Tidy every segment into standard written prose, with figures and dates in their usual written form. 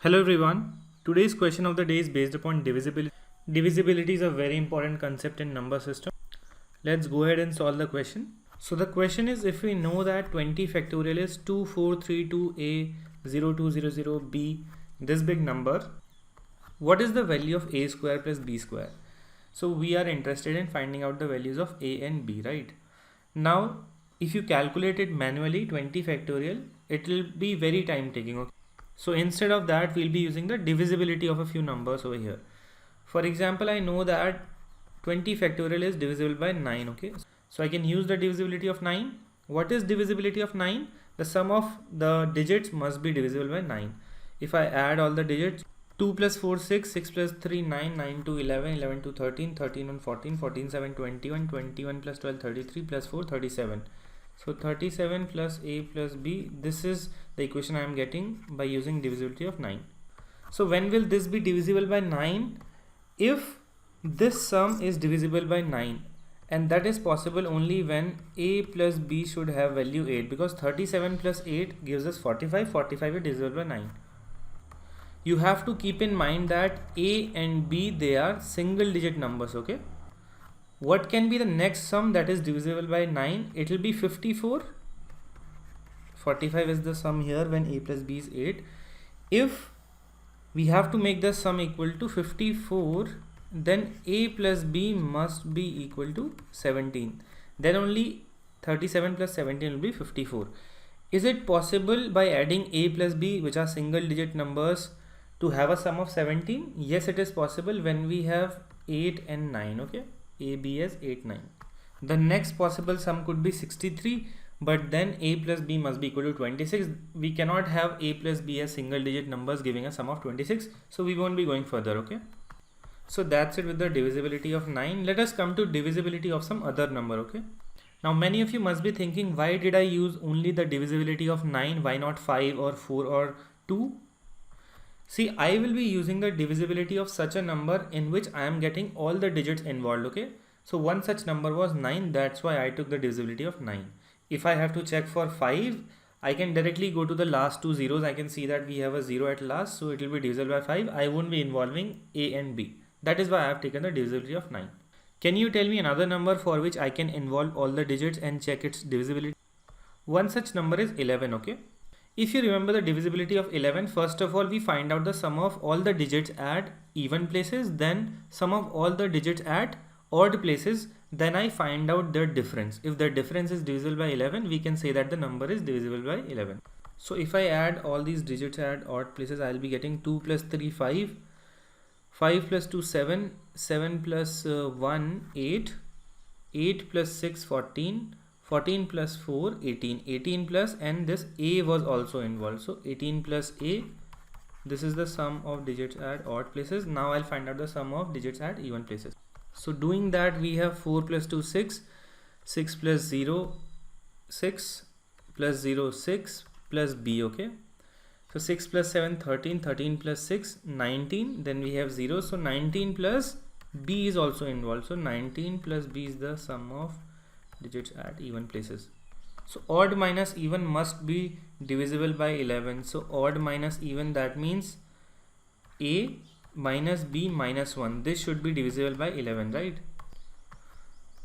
Hello everyone. Today's question of the day is based upon divisibility. Divisibility is a very important concept in number system. Let's go ahead and solve the question. So the question is, if we know that 20 factorial is 2432a 0200b, this big number, what is the value of a square plus b square? So we are interested in finding out the values of a and b, right? Now, if you calculate it manually, 20 factorial, it will be very time taking. Okay? So instead of that, we'll be using the divisibility of a few numbers over here. For example, I know that 20 factorial is divisible by 9. Okay, so I can use the divisibility of 9. What is divisibility of 9? The sum of the digits must be divisible by 9. If I add all the digits, 2 plus 4 6, 6 plus 3 9, 9 to 11, 11 to 13, 13 1 14, 14 7 21, 21 plus 12 33 plus 4 37. So 37 plus a plus b, this is the equation I am getting by using divisibility of 9. So when will this be divisible by 9? If this sum is divisible by 9, and that is possible only when a plus b should have value 8, because 37 plus 8 gives us 45, 45 is divisible by 9. You have to keep in mind that a and b, they are single digit numbers, okay? What can be the next sum that is divisible by 9? It will be 54. 45 is the sum here when a plus b is 8. If we have to make the sum equal to 54, then a plus b must be equal to 17. Then only 37 plus 17 will be 54. Is it possible by adding a plus b, which are single digit numbers, to have a sum of 17? Yes, it is possible when we have 8 and 9, okay? A, B as 8, 9. The next possible sum could be 63, but then a plus b must be equal to 26. We cannot have a plus b as single digit numbers giving a sum of 26, so we won't be going further, okay? So that's it with the divisibility of 9. Let us come to divisibility of some other number, okay? Now many of you must be thinking, why did I use only the divisibility of 9? Why not 5 or 4 or 2? See, I will be using the divisibility of such a number in which I am getting all the digits involved, okay? So one such number was 9, that's why I took the divisibility of 9. If I have to check for 5, I can directly go to the last two zeros. I can see that we have a 0 at last, so it will be divisible by 5. I won't be involving a and b. That is why I have taken the divisibility of 9. Can you tell me another number for which I can involve all the digits and check its divisibility? One such number is 11, okay? If you remember the divisibility of 11, first of all, we find out the sum of all the digits at even places, then sum of all the digits at odd places, then I find out their difference. If the difference is divisible by 11, we can say that the number is divisible by 11. So if I add all these digits at odd places, I will be getting 2 plus 3, 5, 5 plus 2, 7, 7 plus 1, 8, 8 plus 6, 14, 14 plus 4, 18, 18 plus, and this a was also involved. So 18 plus a, this is the sum of digits at odd places. Now I'll find out the sum of digits at even places. So doing that, we have 4 plus 2, 6, 6 plus 0, 6 plus 0, 6 plus b, okay? So 6 plus 7, 13, 13 plus 6, 19, then we have 0. So 19 plus b is also involved. So 19 plus b is the sum of digits at even places. So odd minus even must be divisible by 11. So odd minus even, that means a minus b minus 1. This should be divisible by 11, right?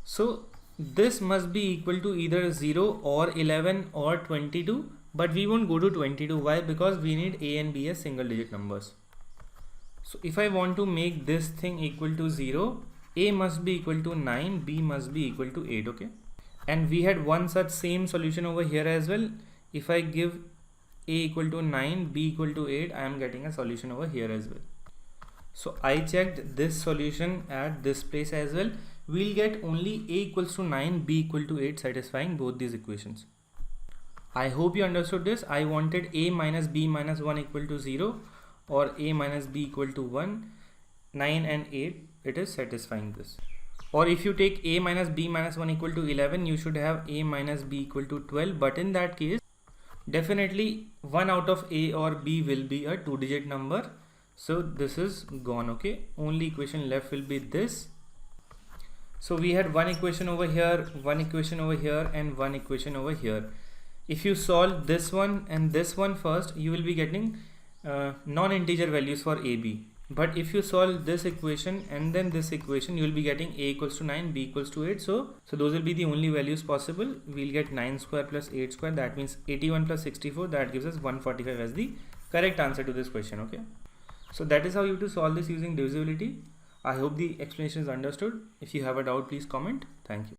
So this must be equal to either 0 or 11 or 22, but we won't go to 22. Why? Because we need a and b as single digit numbers. So if I want to make this thing equal to 0, a must be equal to 9, b must be equal to 8, okay? And we had one such same solution over here as well. If I give a equal to 9, b equal to 8, I am getting a solution over here as well. So I checked this solution at this place as well. We'll get only a equals to 9, b equal to 8, satisfying both these equations. I hope you understood this. I wanted a minus b minus 1 equal to 0, or a minus b equal to 1. 9 and 8, it is satisfying this. Or if you take a minus b minus 1 equal to 11, you should have a minus b equal to 12. But in that case, definitely one out of a or b will be a 2-digit number. So this is gone, okay? Only equation left will be this. So we had one equation over here, one equation over here, and one equation over here. If you solve this one and this one first, you will be getting non-integer values for a, b. But if you solve this equation and then this equation, you will be getting a equals to 9, b equals to 8. So those will be the only values possible. We'll get 9 square plus 8 square. That means 81 plus 64. That gives us 145 as the correct answer to this question. Okay. So that is how you have to solve this using divisibility. I hope the explanation is understood. If you have a doubt, please comment. Thank you.